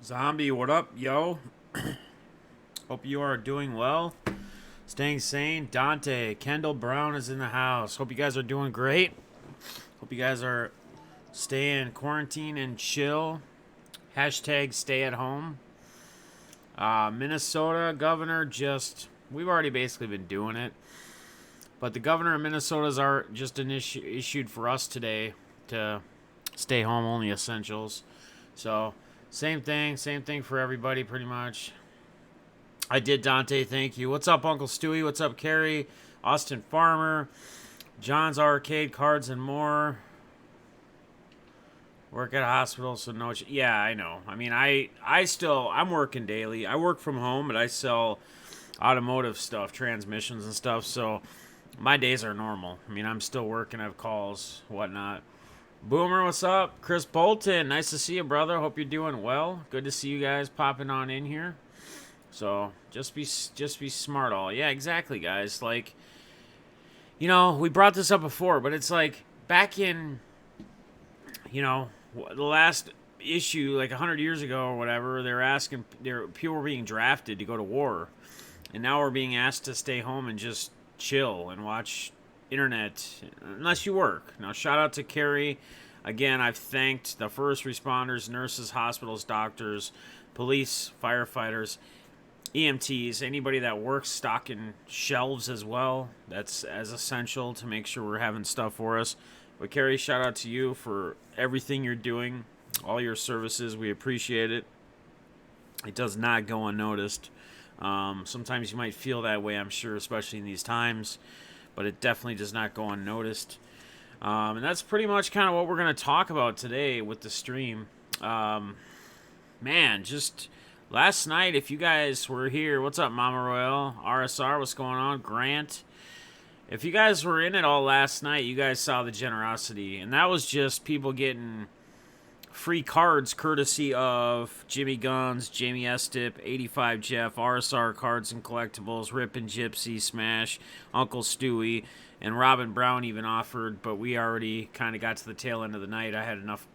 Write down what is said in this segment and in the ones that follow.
Zombie, what up, yo? Hope you are doing well. Staying sane. Dante, Kendall Brown is in the house. Hope you guys are doing great. Hope you guys are staying quarantine and chill. Hashtag stay at home. Minnesota governor we've already basically been doing it. But the governor of Minnesota's are just issued for us today to stay home, only essentials. So, same thing for everybody pretty much. I did, Dante, thank you. What's up, Uncle Stewie? What's up, Carrie? Austin Farmer, John's Arcade, Cards and More. Work at a hospital, so no. Yeah, I know. I mean, I'm working daily. I work from home, but I sell automotive stuff, transmissions and stuff, so my days are normal. I mean, I'm still working, I have calls, whatnot. Boomer, what's up? Chris Bolton, nice to see you, brother. Hope you're doing well. Good to see you guys popping on in here. So just be smart, all. Yeah, exactly, guys. Like, we brought this up before, but it's like back in, the last issue, like 100 years ago or whatever. People were being drafted to go to war, and now we're being asked to stay home and just chill and watch internet unless you work. Now, shout out to Carrie. Again, I've thanked the first responders, nurses, hospitals, doctors, police, firefighters, EMTs, anybody that works stocking shelves as well. That's as essential to make sure we're having stuff for us. But Carrie, shout out to you for everything you're doing, all your services. We appreciate it. It does not go unnoticed. Sometimes you might feel that way, I'm sure, especially in these times, but it definitely does not go unnoticed. And that's pretty much kind of what we're going to talk about today with the stream. Just last night, if you guys were here, what's up, Mama Royale? RSR, what's going on? Grant. If you guys were in it all last night, you guys saw the generosity. And that was just people getting free cards courtesy of Jimmy Guns, Jamie Estip, 85 Jeff, RSR Cards and Collectibles, Rip and Gypsy, Smash, Uncle Stewie, and Robin Brown even offered, but we already kind of got to the tail end of the night.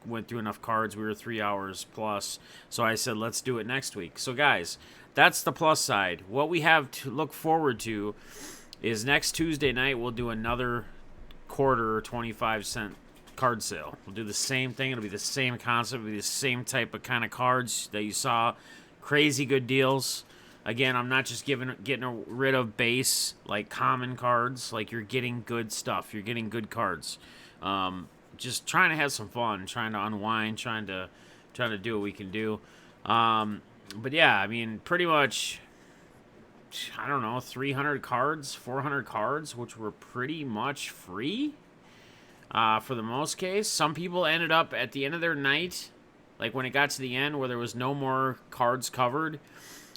Went through enough cards. We were 3 hours plus. So I said, let's do it next week. So guys, that's the plus side. What we have to look forward to is next Tuesday night, we'll do another quarter or 25-cent card sale. We'll do the same thing. It'll be the same concept. It'll be the same type of kind of cards that you saw. Crazy good deals. Again, I'm not just getting rid of base, like common cards. Like, you're getting good stuff. You're getting good cards. Just trying to have some fun, trying to unwind, trying to do what we can do. But yeah, I mean, pretty much, I don't know, 300 cards, 400 cards, which were pretty much free for the most case. Some people ended up at the end of their night, like when it got to the end where there was no more cards covered,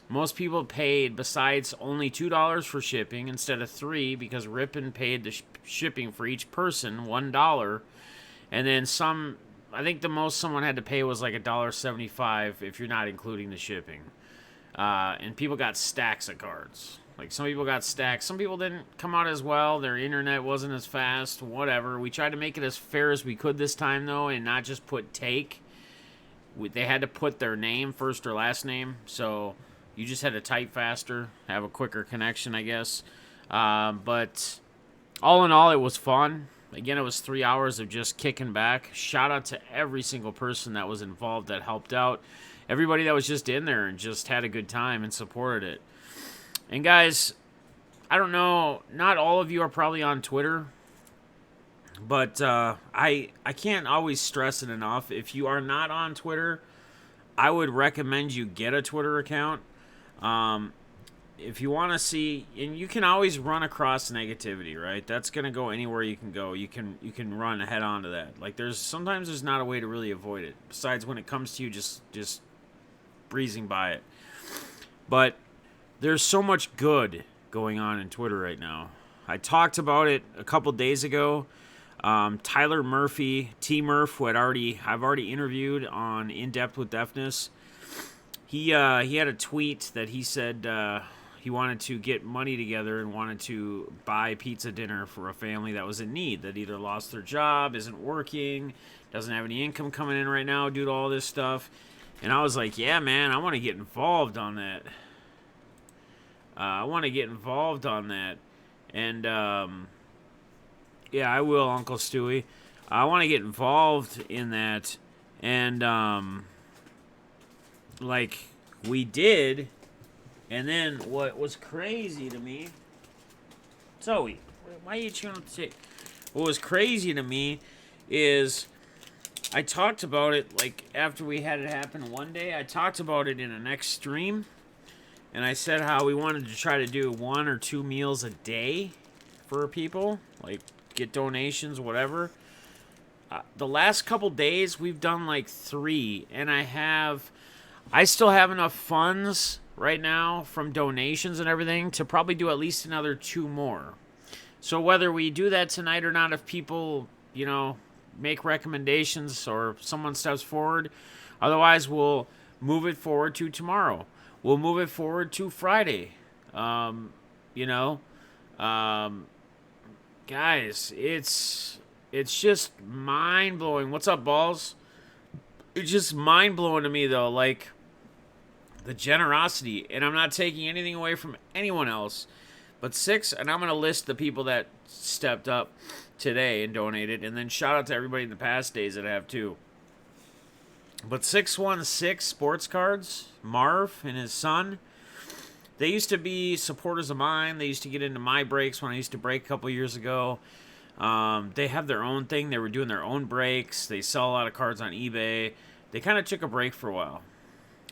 most people paid, besides only $2 for shipping instead of $3, because Rippin paid the shipping for each person, $1. And then I think the most someone had to pay was like $1.75 if you're not including the shipping. And people got stacks of cards. Like, some people got stacks. Some people didn't come out as well. Their internet wasn't as fast, whatever. We tried to make it as fair as we could this time, though, and not just put take. They had to put their name, first or last name, so you just had to type faster, have a quicker connection, I guess. But all in all, it was fun. Again, it was 3 hours of just kicking back. Shout out to every single person that was involved that helped out. Everybody that was just in there and just had a good time and supported it. And guys, I don't know, not all of you are probably on Twitter, but I can't always stress it enough. If you are not on Twitter, I would recommend you get a Twitter account. If you want to see, and you can always run across negativity, right? That's going to go anywhere you can go. You can run head on to that. Like, sometimes there's not a way to really avoid it. Besides, when it comes to you just breezing by it. But there's so much good going on in Twitter right now. I talked about it a couple days ago. Tyler Murphy, T-Murph, who I've already interviewed on In Depth with Deafness, he had a tweet that he said he wanted to get money together and wanted to buy pizza dinner for a family that was in need, that either lost their job, isn't working, doesn't have any income coming in right now due to all this stuff. And I was like, yeah, man, I want to get involved on that. I want to get involved on that. And, yeah, I will, Uncle Stewie. I want to get involved in that. And, like, we did. And then what was crazy to me... Zoe, why are you chewing up the tape? What was crazy to me is... I talked about it, like, after we had it happen one day. I talked about it in a next stream. And I said how we wanted to try to do 1 or 2 meals a day for people. Like, get donations, whatever. The last couple days, we've done, like, 3. And I still have enough funds right now from donations and everything to probably do at least another 2 more. So whether we do that tonight or not, if people, you know... make recommendations or someone steps forward. Otherwise, we'll move it forward to tomorrow. We'll move it forward to Friday. You know, guys, it's just mind blowing. What's up, balls? It's just mind blowing to me though, like the generosity, and I'm not taking anything away from anyone else. But 6, and I'm gonna list the people that stepped up today and donated, and then shout out to everybody in the past days that have too. But 616 Sports Cards, Marv and his son, they used to be supporters of mine. They used to get into my breaks when I used to break a couple years ago. They have their own thing. They were doing their own breaks. They sell a lot of cards on eBay. They kind of took a break for a while.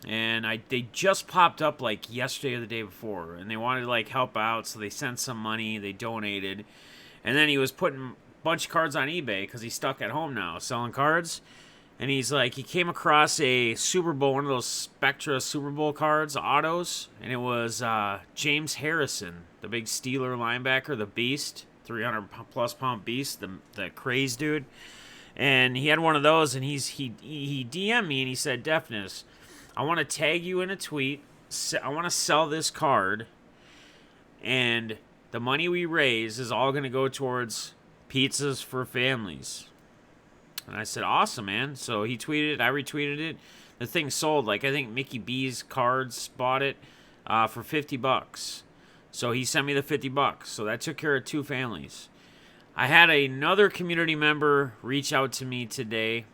And they just popped up like yesterday or the day before, and they wanted to like help out, so they sent some money, they donated, and then he was putting a bunch of cards on eBay because he's stuck at home now selling cards, and he's like, he came across a Super Bowl, one of those Spectra Super Bowl cards, autos, and it was James Harrison, the big Steeler linebacker, the Beast, 300 plus pound Beast, the craze dude, and he had one of those, and he DM'd me and he said, Defness, I want to tag you in a tweet. I want to sell this card. And the money we raise is all going to go towards pizzas for families. And I said, awesome, man. So he tweeted it. I retweeted it. The thing sold. Like, I think Mickey B's Cards bought it for $50. So he sent me the $50. So that took care of 2 families. I had another community member reach out to me today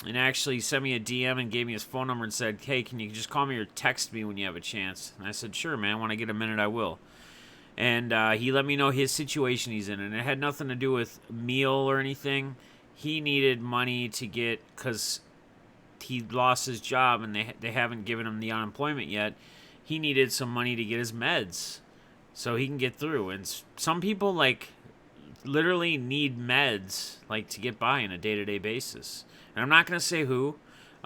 and actually sent me a DM and gave me his phone number and said, hey, can you just call me or text me when you have a chance? And I said, sure, man. When I get a minute, I will. And he let me know his situation he's in. And it had nothing to do with meal or anything. He needed money to get, because he lost his job and they haven't given him the unemployment yet. He needed some money to get his meds so he can get through. And some people, like, literally need meds, like, to get by on a day-to-day basis. And I'm not going to say who.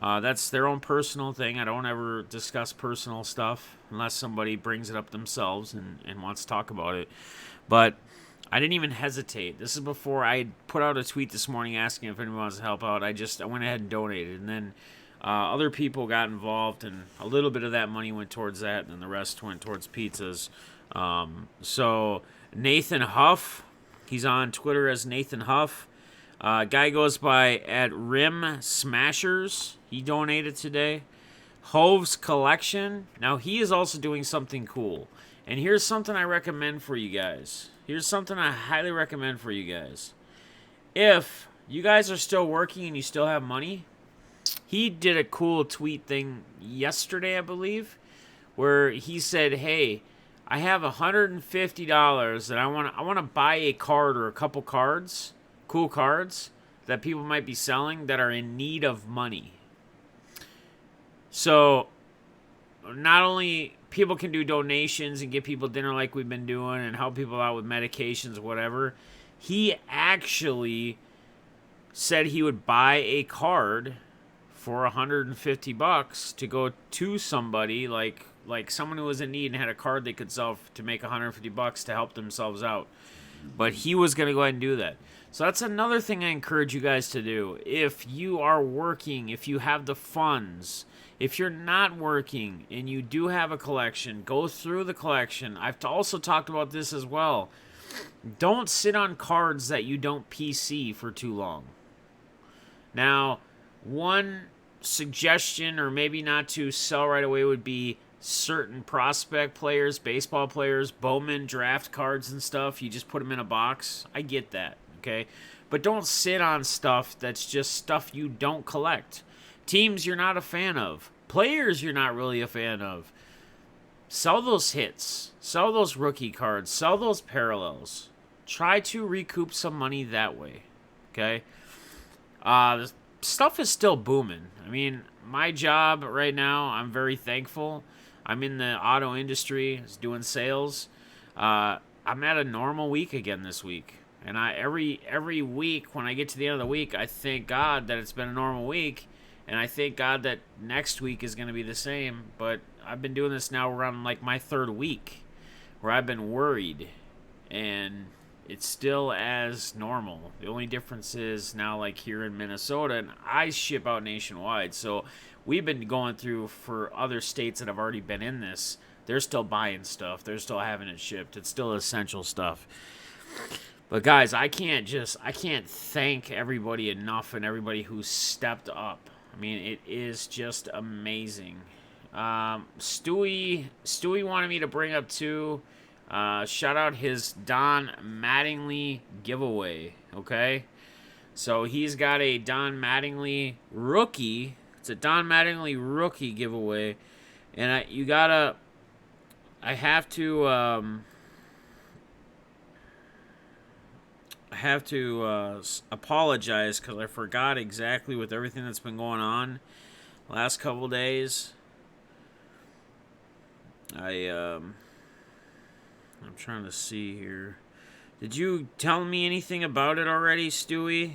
That's their own personal thing. I don't ever discuss personal stuff unless somebody brings it up themselves and wants to talk about it. But I didn't even hesitate. This is before I put out a tweet this morning asking if anyone wants to help out. I went ahead and donated. And then other people got involved, and a little bit of that money went towards that, and then the rest went towards pizzas. So Nathan Huff, he's on Twitter as Nathan Huff. Guy goes by at Rim Smashers. He donated today. Hove's Collection. Now, he is also doing something cool. And here's something I recommend for you guys. Here's something I highly recommend for you guys. If you guys are still working and you still have money, he did a cool tweet thing yesterday, I believe, where he said, hey, I have $150 that I want to buy a card or a couple cards, cool cards that people might be selling that are in need of money. So not only people can do donations and get people dinner like we've been doing and help people out with medications, whatever, he actually said he would buy a card for $150 to go to somebody like someone who was in need and had a card they could sell to make $150 to help themselves out. But he was going to go ahead and do that. So that's another thing I encourage you guys to do. If you are working, if you have the funds, if you're not working and you do have a collection, go through the collection. I've also talked about this as well. Don't sit on cards that you don't PC for too long. Now, one suggestion, or maybe not to sell right away, would be certain prospect players, baseball players, Bowman draft cards and stuff. You just put them in a box. I get that, okay? But don't sit on stuff that's just stuff you don't collect. Teams you're not a fan of. Players you're not really a fan of. Sell those hits. Sell those rookie cards. Sell those parallels. Try to recoup some money that way, okay? The stuff is still booming. I mean, my job right now, I'm very thankful. I'm in the auto industry, doing sales. I'm at a normal week again this week. And every week, when I get to the end of the week, I thank God that it's been a normal week. And I thank God that next week is going to be the same. But I've been doing this now around like my third week, where I've been worried. And it's still as normal. The only difference is now, like here in Minnesota, and I ship out nationwide. So we've been going through, for other states that have already been in this, they're still buying stuff. They're still having it shipped. It's still essential stuff. But guys, I can't thank everybody enough, and everybody who stepped up. I mean, it is just amazing. Stewie wanted me to bring up too. Shout out his Don Mattingly giveaway. Okay, so he's got a Don Mattingly rookie. It's a Don Mattingly rookie giveaway, and I have to apologize because I forgot exactly with everything that's been going on last couple days. I'm trying to see here. Did you tell me anything about it already, Stewie?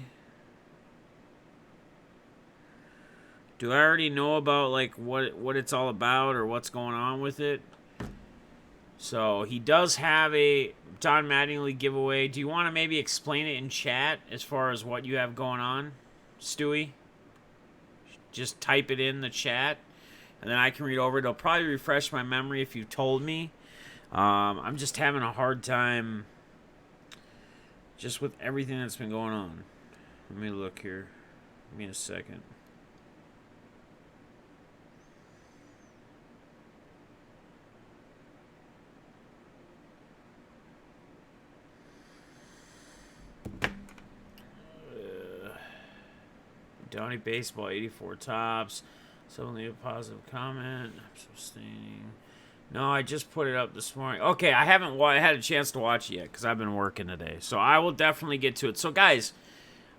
Do I already know about like what it's all about or what's going on with it? So he does have a Don Mattingly giveaway. Do you want to maybe explain it in chat as far as what you have going on, Stewie? Just type it in the chat, and then I can read over it. It'll probably refresh my memory if you told me. I'm just having a hard time just with everything that's been going on. Let me look here. Give me a second. Downey Baseball, 84 tops. Someone leave a positive comment. I'm sustaining. No, I just put it up this morning. Okay, I haven't had a chance to watch it yet because I've been working today. So I will definitely get to it. So guys,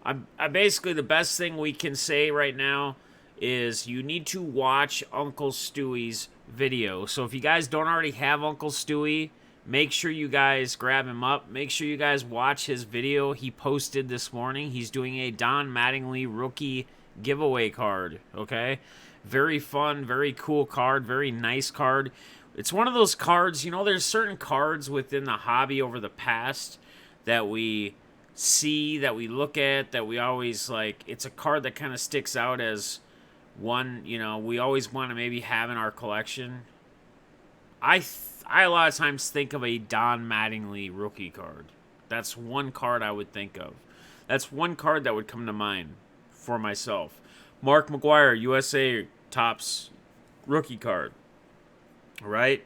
I basically, the best thing we can say right now is you need to watch Uncle Stewie's video. So if you guys don't already have Uncle Stewie, make sure you guys grab him up. Make sure you guys watch his video he posted this morning. He's doing a Don Mattingly rookie giveaway card, okay? Very fun, very cool card, very nice card. It's one of those cards, there's certain cards within the hobby over the past that we see, that we look at, that we always like. It's a card that kind of sticks out as one, we always want to maybe have in our collection. I a lot of times think of a Don Mattingly rookie card. That's one card I would think of. That's one card that would come to mind for myself. Mark McGwire, USA Topps rookie card. Right?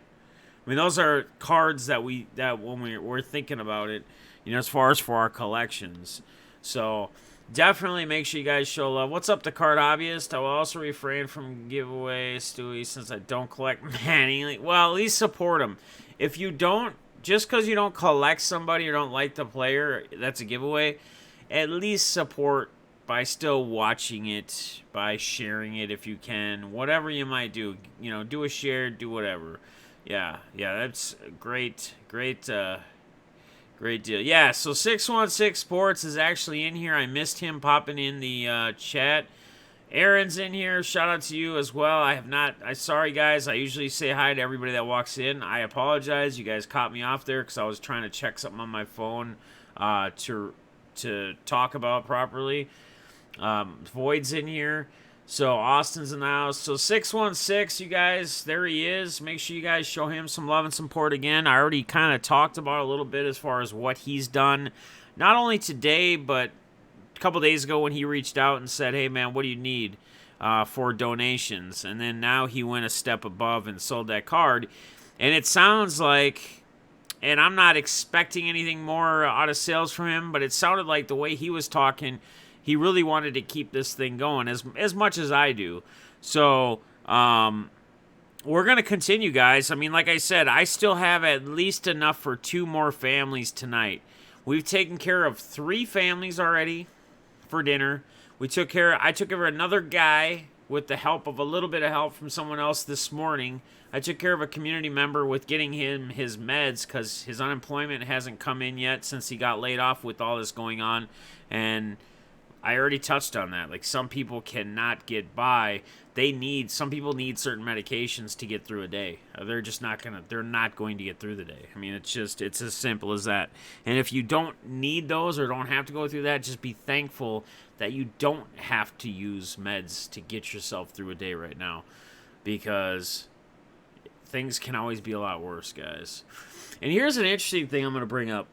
I mean, those are cards that when we're thinking about it, as far as for our collections. So definitely make sure you guys show love. What's up, the card hobbyist? I will also refrain from giveaway, Stewie, since I don't collect Mattingly. Well, at least support them. If you don't, just because you don't collect somebody or don't like the player, that's a giveaway. At least support by still watching it, by sharing it if you can, whatever you might do. Do a share, do whatever. Yeah, that's great deal. Yeah, so 616 Sports is actually in here. I missed him popping in the chat. Aaron's in here. Shout out to you as well. Sorry guys, I usually say hi to everybody that walks in. I apologize. You guys caught me off there because I was trying to check something on my phone to talk about properly. Void's in here. So Austin's in the house. So 616, you guys, there he is. Make sure you guys show him some love and support again. I already kind of talked about a little bit as far as what he's done. Not only today, but a couple days ago when he reached out and said, hey man, what do you need? for donations. And then now he went a step above and sold that card. And it sounds like, and I'm not expecting anything more out of sales from him, but it sounded like the way he was talking, he really wanted to keep this thing going as much as I do. So, we're going to continue, guys. I mean, like I said, I still have at least enough for 2 more families tonight. We've taken care of 3 families already for dinner. I took care of another guy with the help of a little bit of help from someone else this morning. I took care of a community member with getting him his meds because his unemployment hasn't come in yet since he got laid off with all this going on. And I already touched on that. Like, some people cannot get by. Some people need certain medications to get through a day. They're not going to get through the day. I mean, it's as simple as that. And if you don't need those or don't have to go through that, just be thankful that you don't have to use meds to get yourself through a day right now, because things can always be a lot worse, guys. And here's an interesting thing I'm going to bring up.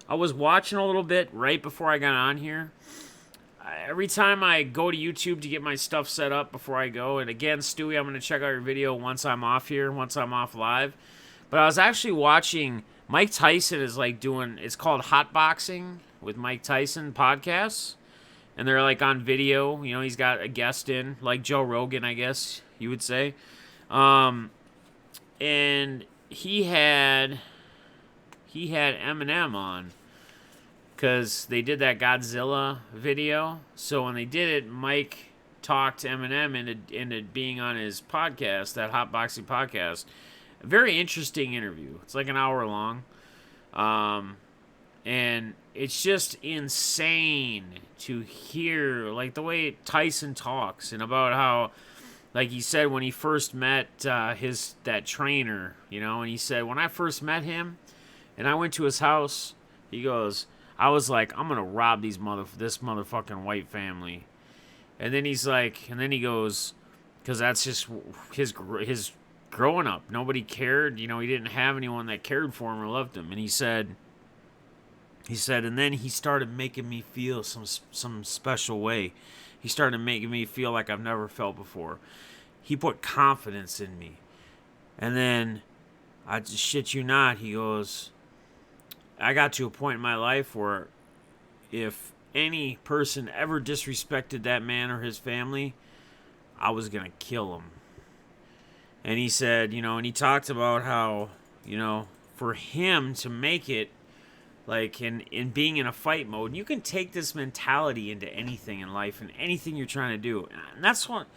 I was watching a little bit right before I got on here. Every time I go to YouTube to get my stuff set up before I go, and again, Stewie, I'm going to check out your video once I'm off here, once I'm off live. But I was actually watching, Mike Tyson is like doing, it's called Hot Boxing with Mike Tyson podcasts. And they're like on video, you know, he's got a guest in, like Joe Rogan, I guess you would say. And he had Eminem on, because they did that Godzilla video. So when they did it, Mike talked Eminem into being on his podcast, that Hot Boxing podcast. A very interesting interview. It's like an hour long. And it's just insane to hear, like, the way Tyson talks, and about how, like he said when he first met that trainer, you know, and he said, when I first met him and I went to his house, he goes, I was like, I'm going to rob this motherfucking white family. And then he's like, and then he goes, because that's just his growing up. Nobody cared. You know, he didn't have anyone that cared for him or loved him. And he said, and then he started making me feel some special way. He started making me feel like I've never felt before. He put confidence in me. And then, I just shit you not, he goes, I got to a point in my life where if any person ever disrespected that man or his family, I was going to kill him. And he said, you know, and he talked about how, you know, for him to make it, like, in being in a fight mode, you can take this mentality into anything in life and anything you're trying to do. And that's one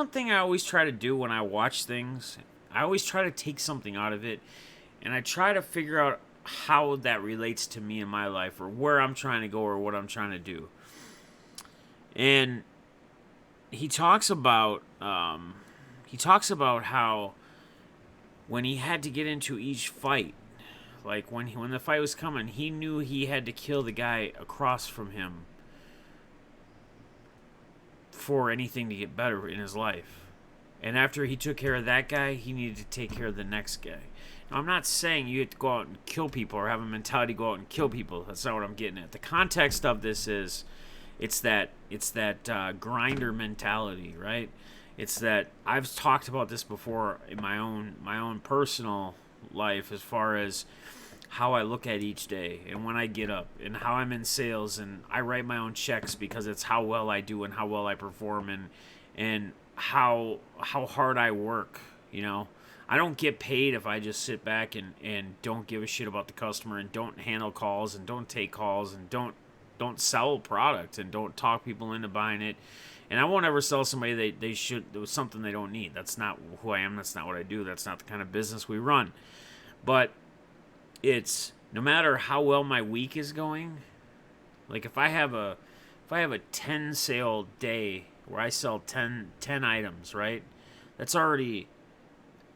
thing I always try to do when I watch things. I always try to take something out of it, and I try to figure out how that relates to me in my life, or where I'm trying to go, or what I'm trying to do. And he talks about how when he had to get into each fight, like when the fight was coming, he knew he had to kill the guy across from him for anything to get better in his life. And after he took care of that guy, he needed to take care of the next guy. Now, I'm not saying you have to go out and kill people or have a mentality to go out and kill people. That's not what I'm getting at. The context of this is, it's that grinder mentality, right? It's that, I've talked about this before in my own personal life, as far as how I look at each day and when I get up, and how I'm in sales, and I write my own checks because it's how well I do and how well I perform, and how hard I work. You know, I don't get paid if I just sit back and don't give a shit about the customer, and don't handle calls, and don't take calls, and don't sell product, and don't talk people into buying it. And I won't ever sell somebody they should, it was something they don't need. That's not who I am. That's not what I do. That's not the kind of business we run. But it's, no matter how well my week is going, like if I have a 10 sale day where I sell 10 items, right? That's already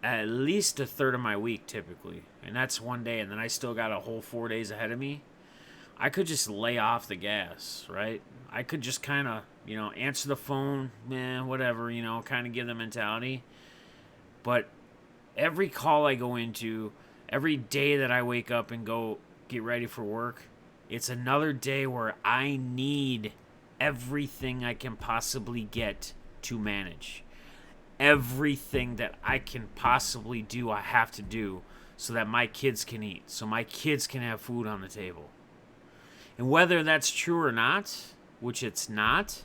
at least a third of my week typically. And that's one day, and then I still got a whole 4 days ahead of me. I could just lay off the gas, right? I could just kind of, you know, answer the phone, whatever, you know, kind of give the mentality. But every call I go into, every day that I wake up and go get ready for work, it's another day where I need everything I can possibly get to manage. Everything that I can possibly do, I have to do so that my kids can eat, so my kids can have food on the table. And whether that's true or not, which it's not,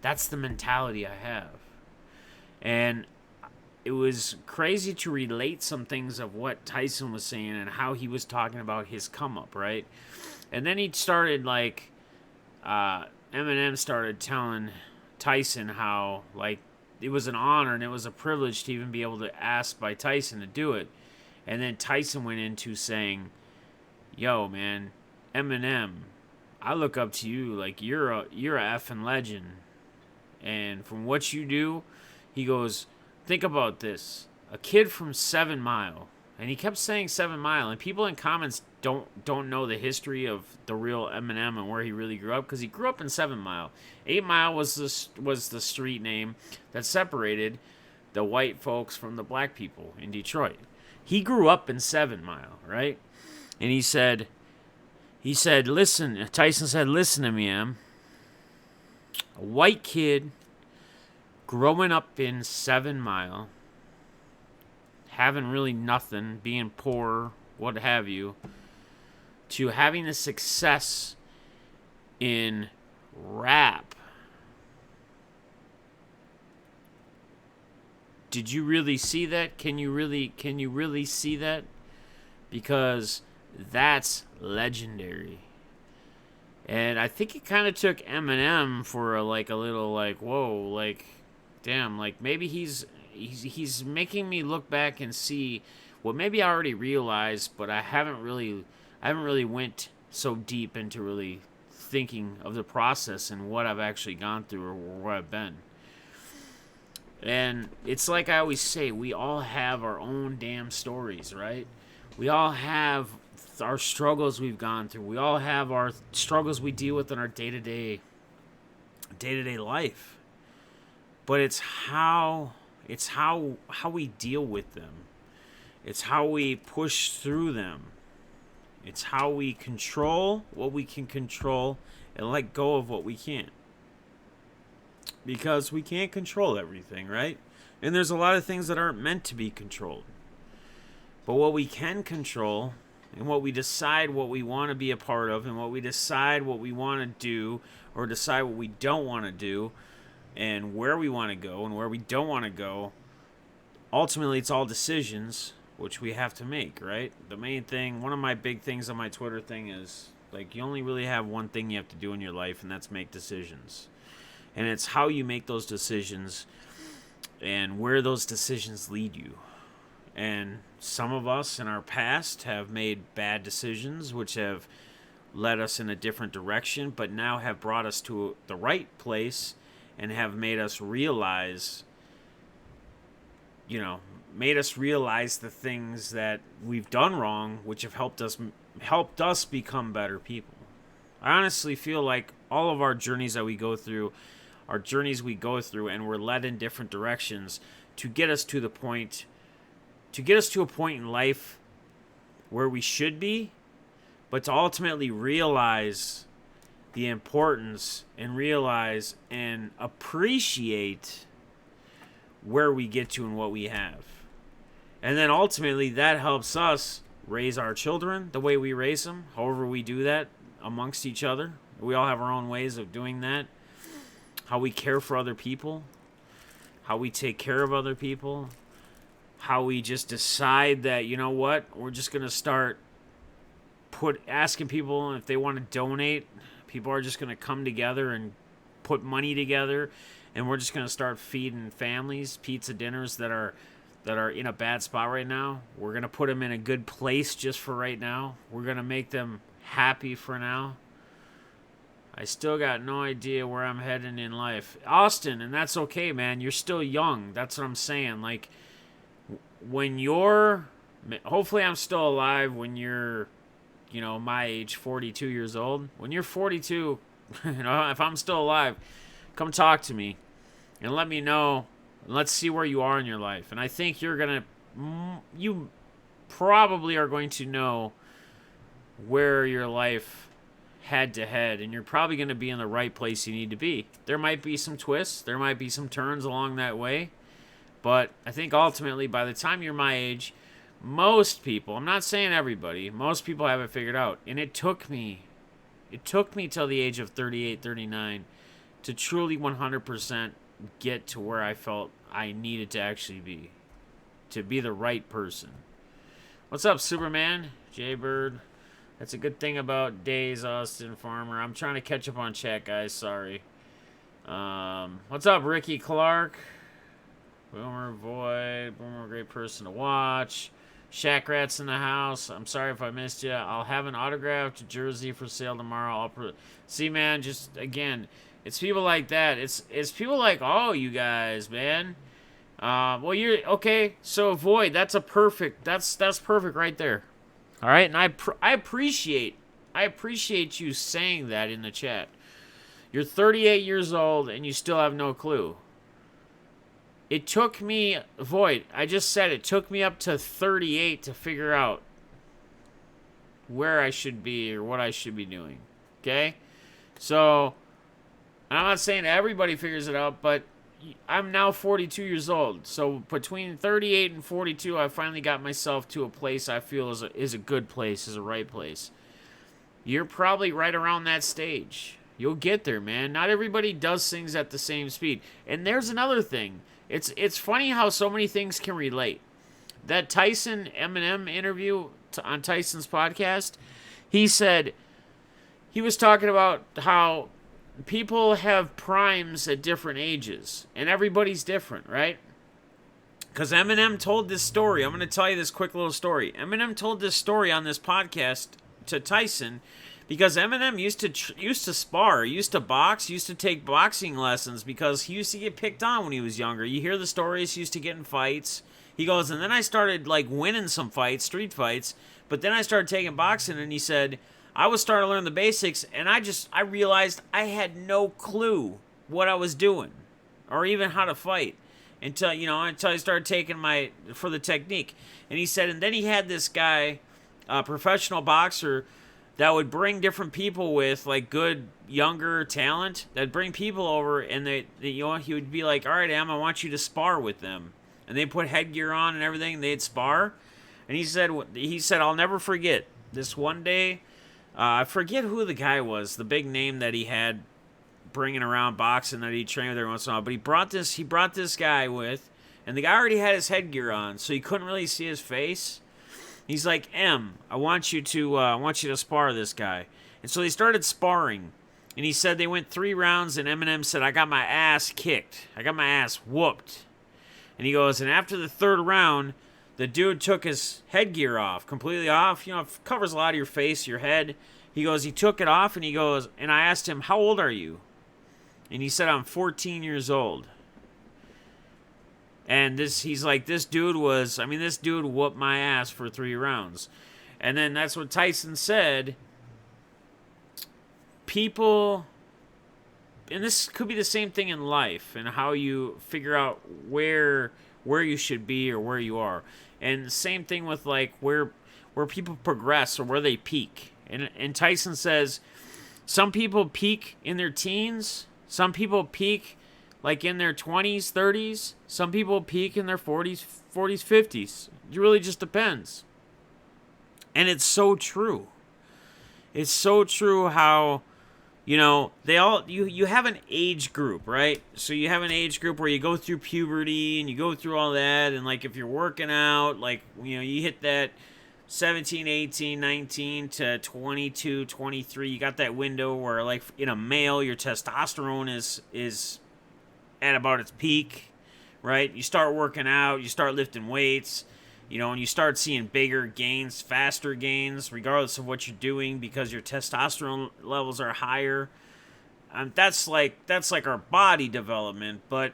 that's the mentality I have. And it was crazy to relate some things of what Tyson was saying and how he was talking about his come up, right? And then he started like, Eminem started telling Tyson how like it was an honor and it was a privilege to even be able to ask by Tyson to do it. And then Tyson went into saying, "Yo, man, Eminem, I look up to you like you're a effing legend. And from what you do," he goes, "think about this. A kid from 7 Mile," and he kept saying 7 Mile, and people in comments don't know the history of the real Eminem and where he really grew up, because he grew up in 7 Mile. 8 Mile was the street name that separated the white folks from the black people in Detroit. He grew up in 7 Mile, right? And he said, listen, Tyson said, "Listen to me, Em. A white kid growing up in 7 Mile, having really nothing, being poor, what have you, to having the success in rap. Did you really see that? Can you really see that? Because that's legendary." And I think it kind of took Eminem for a little whoa, like, damn, like maybe he's making me look back and see what maybe I already realized, but I haven't really went so deep into really thinking of the process and what I've actually gone through or where I've been. And it's like I always say, we all have our own damn stories, right? We all have our struggles we've gone through. We all have our struggles we deal with in our day-to-day life. But it's how we deal with them. It's how we push through them. It's how we control what we can control and let go of what we can't. Because we can't control everything, right? And there's a lot of things that aren't meant to be controlled. But what we can control, and what we decide what we want to be a part of, and what we decide what we want to do, or decide what we don't want to do, and where we want to go and where we don't want to go, ultimately it's all decisions which we have to make, right? The main thing, one of my big things on my Twitter thing is, like, you only really have one thing you have to do in your life, and that's make decisions. And it's how you make those decisions and where those decisions lead you. And some of us in our past have made bad decisions which have led us in a different direction, but now have brought us to the right place and have made us realize, the things that we've done wrong, which have helped us become better people. I honestly feel like all of our journeys that we go through are journeys we go through, and we're led in different directions to get us to a point in life where we should be, but to ultimately realize the importance and realize and appreciate where we get to and what we have. And then ultimately that helps us raise our children the way we raise them, however we do that amongst each other. We all have our own ways of doing that. How we care for other people, how we take care of other people, how we just decide that, you know what, we're just going to start asking people if they want to donate. People are just going to come together and put money together, and we're just going to start feeding families pizza dinners that are in a bad spot right now. We're going to put them in a good place just for right now. We're going to make them happy for now. I still got no idea where I'm heading in life. Austin, and that's okay, man. You're still young. That's what I'm saying. Like, hopefully I'm still alive when you're, my age, 42 years old. When you're 42, if I'm still alive, come talk to me and let me know. Let's see where you are in your life. And I think you probably are going to know where your life head to head, and you're probably going to be in the right place you need to be. There might be some twists, there might be some turns along that way, but I think ultimately by the time you're my age, most people, I'm not saying everybody, most people have it figured out. And it took me till the age of 38, 39 to truly 100% get to where I felt I needed to actually be, to be the right person. What's up, Superman? Jaybird. That's a good thing about days, Austin Farmer. I'm trying to catch up on chat, guys. Sorry. What's up, Ricky Clark? Boomer Void. Boomer, great person to watch. Shack Rat's in the house. I'm sorry if I missed you. I'll have an autographed jersey for sale tomorrow. See, man, just, again, it's people like that. It's people like all you guys, man. Well, you're, okay, so Void, that's perfect right there. All right, and I appreciate you saying that in the chat. You're 38 years old and you still have no clue. It took me, Void, I just said it took me up to 38 to figure out where I should be or what I should be doing. Okay? So, I'm not saying everybody figures it out, but I'm now 42 years old. So, between 38 and 42, I finally got myself to a place I feel is a good place, is a right place. You're probably right around that stage. You'll get there, man. Not everybody does things at the same speed. And there's another thing. It's funny how so many things can relate. That Tyson Eminem interview on Tyson's podcast, he said, he was talking about how people have primes at different ages, and everybody's different, right? Because Eminem told this story. I'm going to tell you this quick little story. Eminem told this story on this podcast to Tyson because Eminem used to spar, used to box, used to take boxing lessons because he used to get picked on when he was younger. You hear the stories, he used to get in fights. He goes, and then I started like winning some fights, street fights, but then I started taking boxing, and he said, I was starting to learn the basics, and I realized I had no clue what I was doing or even how to fight until I started taking for the technique. And he said, and then he had this guy, a professional boxer, that would bring different people with like good younger talent. That'd bring people over, and he would be like, all right, Em, I want you to spar with them. And they put headgear on and everything, and they'd spar. And he said, I'll never forget this one day. I forget who the guy was, the big name that he had bringing around boxing that he trained with every once in a while. But he brought this guy with, and the guy already had his headgear on, so you couldn't really see his face. He's like, M, I want you to spar this guy. And so they started sparring, and he said they went 3 rounds, and Eminem said, I got my ass kicked. I got my ass whooped. And he goes, and after the 3rd round, the dude took his headgear off, completely off. You know, it covers a lot of your face, your head. He goes, he took it off, and he goes, and I asked him, how old are you? And he said, I'm 14 years old. And he's like, this dude whooped my ass for 3 rounds. And then that's what Tyson said. People, and this could be the same thing in life and how you figure out where you should be or where you are. And the same thing with like where people progress or where they peak. And Tyson says some people peak in their teens, some people peak like in their 20s, 30s, some people peak in their 40s, 50s. It really just depends. And it's so true. It's so true how, you have an age group, right? So you have an age group where you go through puberty and you go through all that. And like if you're working out, like, you hit that 17, 18, 19 to 22, 23. You got that window where like in a male, your testosterone is at about its peak, right? You start working out, you start lifting weights, and you start seeing bigger gains, faster gains, regardless of what you're doing because your testosterone levels are higher. That's like our body development, but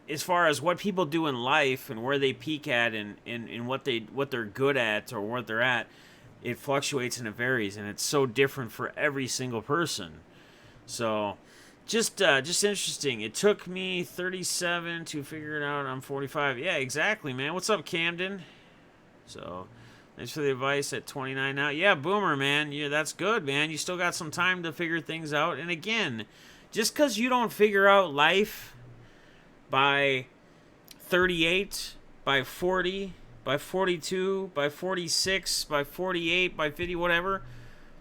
as far as what people do in life and where they peak at and what they're good at or what they're at, it fluctuates and it varies, and it's so different for every single person. So just interesting. It took me 37 to figure it out. I'm 45. Yeah, exactly, man. What's up, Camden? So Thanks for the advice at 29 now. Yeah, Boomer, man. Yeah, that's good, man. You still got some time to figure things out. And again, just because you don't figure out life by 38, by 40, by 42, by 46, by 48, by 50, whatever,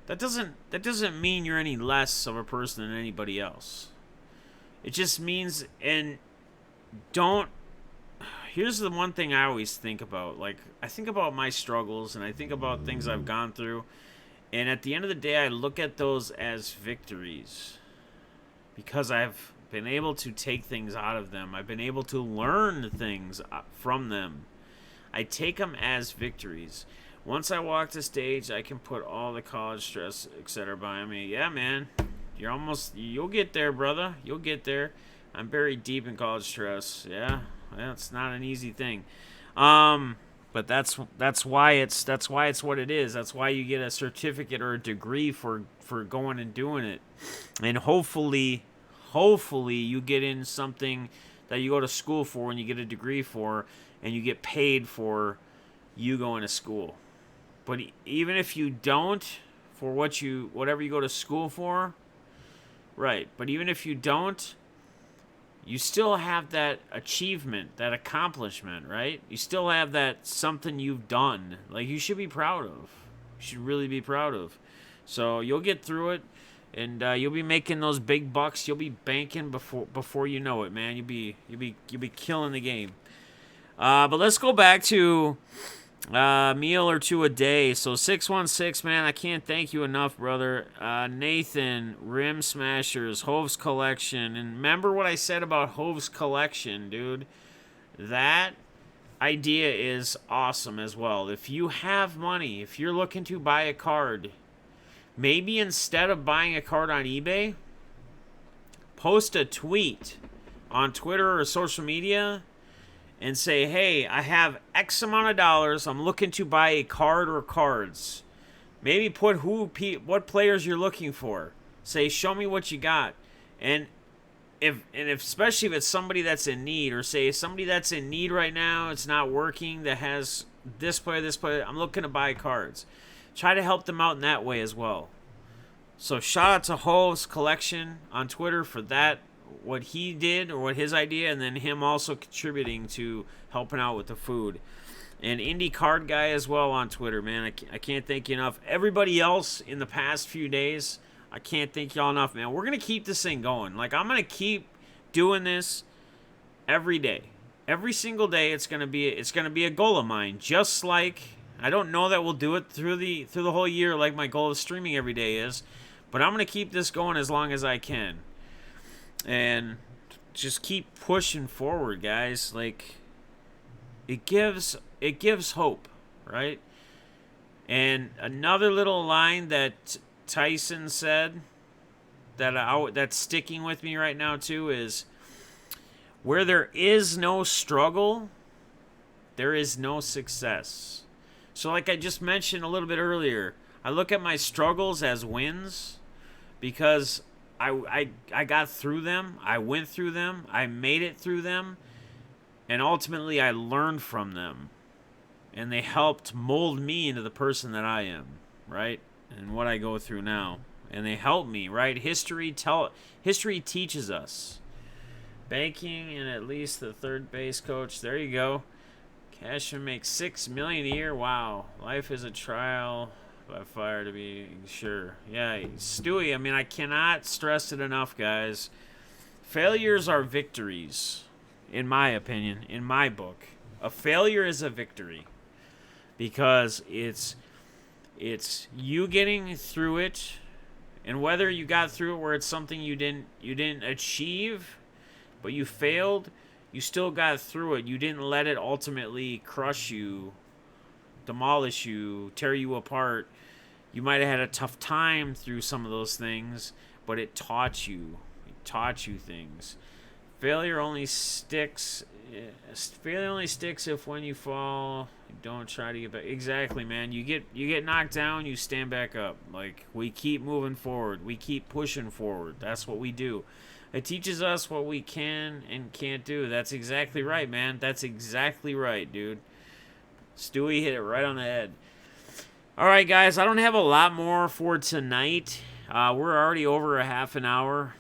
that doesn't mean you're any less of a person than anybody else. It just means, and don't, here's the one thing I always think about. Like, I think about my struggles and I think about things I've gone through. And at the end of the day, I look at those as victories. Because I've been able to take things out of them. I've been able to learn things from them. I take them as victories. Once I walk the stage, I can put all the college stress, etc. behind me. Yeah, man. You'll get there, brother. You'll get there. I'm buried deep in college stress. Yeah. It's not an easy thing. But that's why it's what it is. That's why you get a certificate or a degree for going and doing it. And hopefully you get in something that you go to school for and you get a degree for and you get paid for you going to school. But even if you don't, for whatever you go to school for, right, but even if you don't, you still have that achievement, that accomplishment, right? You still have that something you've done. Like, you should be proud of. You should really be proud of. So you'll get through it, and you'll be making those big bucks. You'll be banking before you know it, man. You'll be killing the game. But let's go back to meal or two a day. So 616, man, I can't thank you enough, brother. Nathan, Rim Smashers, Hove's Collection. And remember what I said about Hove's Collection, dude. That idea is awesome as well. If you have money, if you're looking to buy a card, maybe instead of buying a card on eBay, post a tweet on Twitter or social media and say, hey, I have X amount of dollars. I'm looking to buy a card or cards. Maybe put what players you're looking for. Say, show me what you got. And if especially if it's somebody that's in need, or say somebody that's in need right now, it's not working, that has this player, I'm looking to buy cards. Try to help them out in that way as well. So shout out to Hove's Collection on Twitter for that, what he did or what his idea, and then him also contributing to helping out with the food. And Indie Card Guy as well on Twitter, man. I can't thank you enough. Everybody else in the past few days, I can't thank y'all enough, man. We're going to keep this thing going. Like, I'm going to keep doing this every day. Every single day it's going to be a goal of mine. Just like, I don't know that we'll do it through the whole year like my goal of streaming every day is, but I'm going to keep this going as long as I can. And just keep pushing forward, guys. Like, it gives hope, right? And another little line that Tyson said that's sticking with me right now too is, where there is no struggle, there is no success. So like I just mentioned a little bit earlier, I look at my struggles as wins because I got through them, I went through them, I made it through them, and ultimately I learned from them. And they helped mold me into the person that I am, right? And what I go through now. And they helped me, right? History teaches us. Banking and at least the third base coach. There you go. Cashman makes $6 million a year. Wow. Life is a trial by fire, to be sure. Yeah, Stewie, I mean, I cannot stress it enough, guys. Failures are victories, in my opinion, in my book. A failure is a victory because it's you getting through it, and whether you got through it where it's something you didn't achieve, but you failed, you still got through it. You didn't let it ultimately crush you, demolish you, tear you apart. You might have had a tough time through some of those things, but it taught you. It taught you things. Failure only sticks if when you fall, you don't try to get back. Exactly, man. You get knocked down, you stand back up. Like, we keep moving forward. We keep pushing forward. That's what we do. It teaches us what we can and can't do. That's exactly right, man. That's exactly right, dude. Stewie hit it right on the head. All right, guys, I don't have a lot more for tonight. We're already over a half an hour,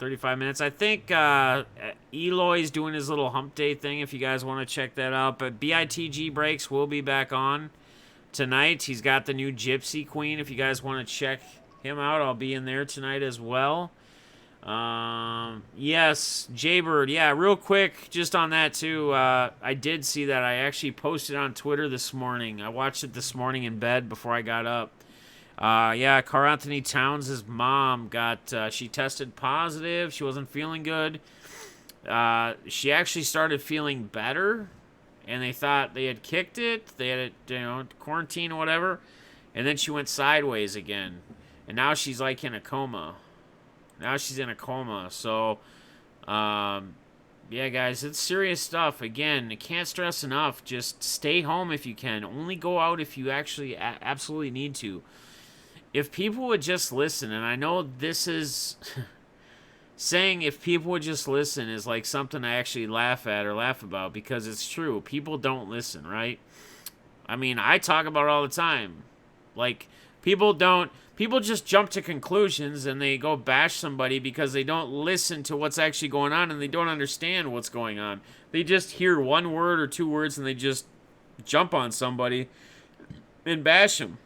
35 minutes. I think Eloy's doing his little hump day thing if you guys want to check that out. But BITG Breaks will be back on tonight. He's got the new Gypsy Queen. If you guys want to check him out, I'll be in there tonight as well. Yes, Jaybird. Yeah, real quick, just on that too. I did see that. I actually posted on Twitter this morning. I watched it this morning in bed before I got up. Yeah, Carl Anthony Towns' mom got, she tested positive. She wasn't feeling good. She actually started feeling better, and they thought they had kicked it. They had it, quarantine or whatever, and then she went sideways again, and now she's like in a coma. Now she's in a coma. So, yeah, guys, it's serious stuff. Again, I can't stress enough. Just stay home if you can. Only go out if you actually absolutely need to. If people would just listen, and I know this is saying if people would just listen is like something I actually laugh at or laugh about because it's true. People don't listen, right? I mean, I talk about it all the time. Like, people just jump to conclusions and they go bash somebody because they don't listen to what's actually going on and they don't understand what's going on. They just hear one word or two words and they just jump on somebody and bash them.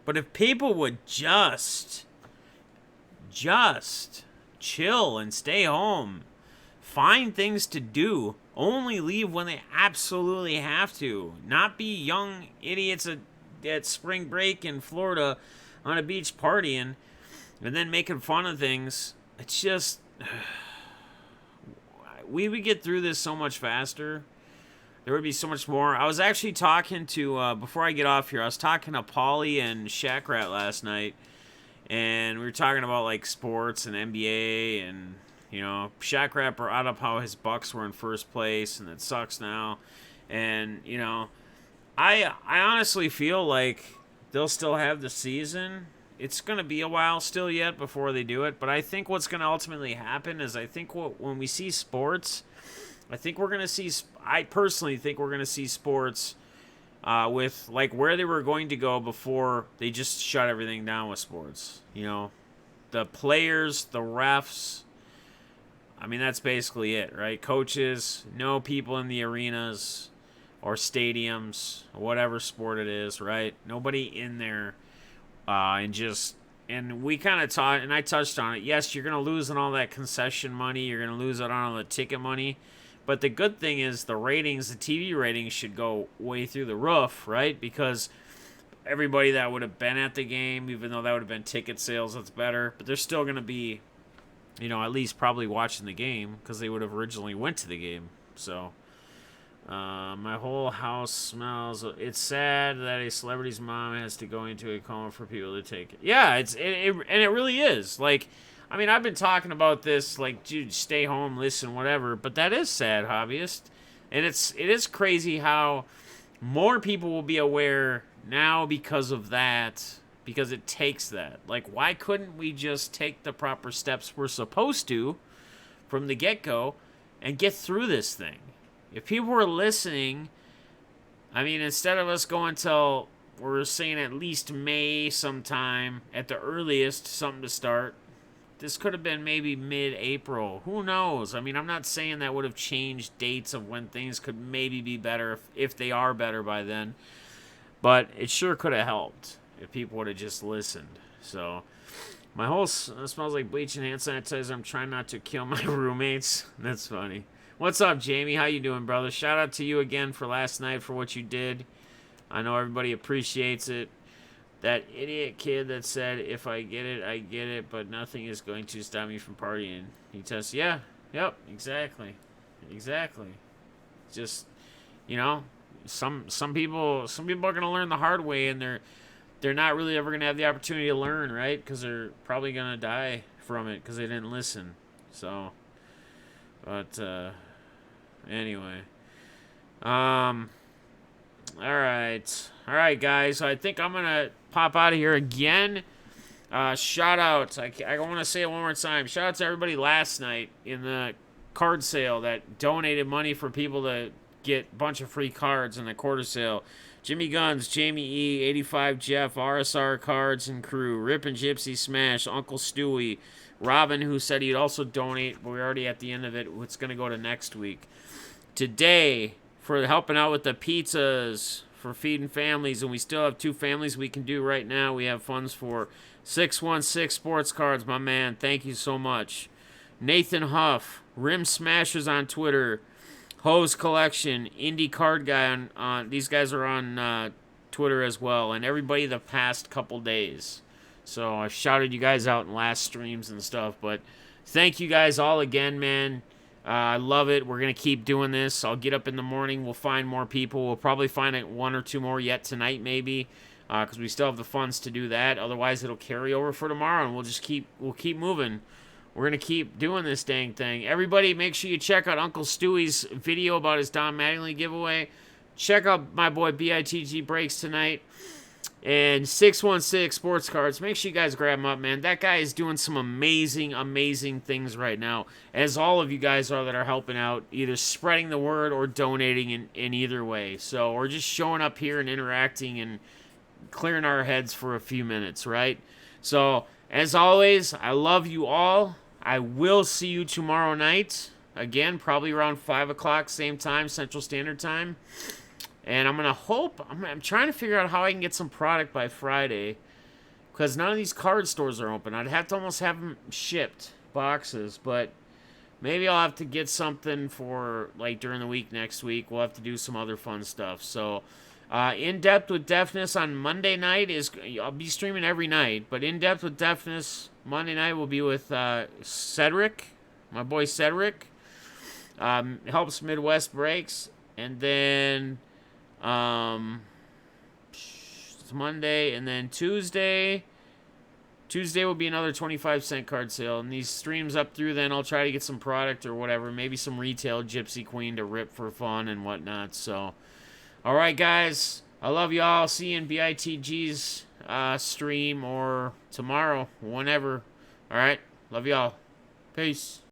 But if people would just chill and stay home, find things to do, only leave when they absolutely have to, not be young idiots at spring break in Florida on a beach partying and then making fun of things. It's just, we would get through this so much faster. There would be so much more. I was actually talking to, before I get off here, I was talking to Paulie and Shaq Rat last night, and we were talking about, like, sports and NBA, and, Shaq Rat brought up how his Bucks were in first place, and it sucks now, and, I honestly feel like they'll still have the season. It's going to be a while still yet before they do it, but I think what's going to ultimately happen is I think when we see sports, I think we're going to see, I personally think we're going to see sports with, like, where they were going to go before they just shut everything down with sports. The players, the refs, I mean, that's basically it, right? Coaches, no people in the arenas or stadiums, whatever sport it is, right? Nobody in there, and we kind of taught, and I touched on it. Yes, you're going to lose on all that concession money. You're going to lose on all the ticket money. But the good thing is the ratings, the TV ratings should go way through the roof, right? Because everybody that would have been at the game, even though that would have been ticket sales, that's better. But they're still going to be, at least probably watching the game because they would have originally went to the game. So, my whole house smells. It's sad that a celebrity's mom has to go into a coma for people to take it. Yeah, and it really is. Like, I mean, I've been talking about this, like, dude, stay home, listen, whatever, but that is sad, hobbyist. And it is crazy how more people will be aware now because of that, because it takes that. Like, why couldn't we just take the proper steps we're supposed to from the get-go and get through this thing? If people were listening, I mean, instead of us going till, we're saying at least May sometime, at the earliest, something to start, this could have been maybe mid-April. Who knows? I mean, I'm not saying that would have changed dates of when things could maybe be better if they are better by then. But it sure could have helped if people would have just listened. So, my whole smells like bleach and hand sanitizer. I'm trying not to kill my roommates. That's funny. What's up, Jamie? How you doing, brother? Shout out to you again for last night for what you did. I know everybody appreciates it. That idiot kid that said, if I get it, I get it, but nothing is going to stop me from partying. He tests, yeah, yep, exactly. Just, some people are gonna learn the hard way, and they're not really ever gonna have the opportunity to learn, right? Because they're probably gonna die from it because they didn't listen. So, but anyway, All right, guys. So I think I'm going to pop out of here again. Shout out. I want to say it one more time. Shout out to everybody last night in the card sale that donated money for people to get a bunch of free cards in the quarter sale. Jimmy Guns, Jamie E, 85 Jeff, RSR Cards and Crew, Rip and Gypsy Smash, Uncle Stewie, Robin, who said he'd also donate, but we're already at the end of it. It's going to go to next week. Today, for helping out with the pizzas, for feeding families, and we still have 2 families we can do right now. We have funds for 616 Sports Cards, my man. Thank you so much. Nathan Huff, Rim Smashers on Twitter, Hose Collection, Indie Card Guy on these guys are on Twitter as well, and everybody the past couple days. So I shouted you guys out in last streams and stuff, but thank you guys all again, man. I love it. We're going to keep doing this. I'll get up in the morning. We'll find more people. We'll probably find 1 or 2 more yet tonight maybe, because we still have the funds to do that. Otherwise, it'll carry over for tomorrow, and we'll keep moving. We're going to keep doing this dang thing. Everybody, make sure you check out Uncle Stewie's video about his Don Mattingly giveaway. Check out my boy BITG Breaks tonight. And 616 Sports Cards. Make sure you guys grab him up, man. That guy is doing some amazing, amazing things right now. As all of you guys are that are helping out, either spreading the word or donating in either way. So, or just showing up here and interacting and clearing our heads for a few minutes, right? So, as always, I love you all. I will see you tomorrow night. Again, probably around 5 o'clock, same time, Central Standard Time. And I'm going to hope, I'm trying to figure out how I can get some product by Friday. Because none of these card stores are open. I'd have to almost have them shipped, boxes. But maybe I'll have to get something for, like, during the week next week. We'll have to do some other fun stuff. So, In Depth with Defness on Monday night I'll be streaming every night. But In Depth with Defness Monday night will be with Cedric, my boy Cedric. Helps Midwest Breaks. And then it's Monday, and then Tuesday will be another 25-cent card sale, and these streams up through then I'll try to get some product or whatever, maybe some retail Gypsy Queen to rip for fun and whatnot. So alright guys, I love y'all. See you in BITG's stream or tomorrow, whenever. Alright, love y'all. Peace.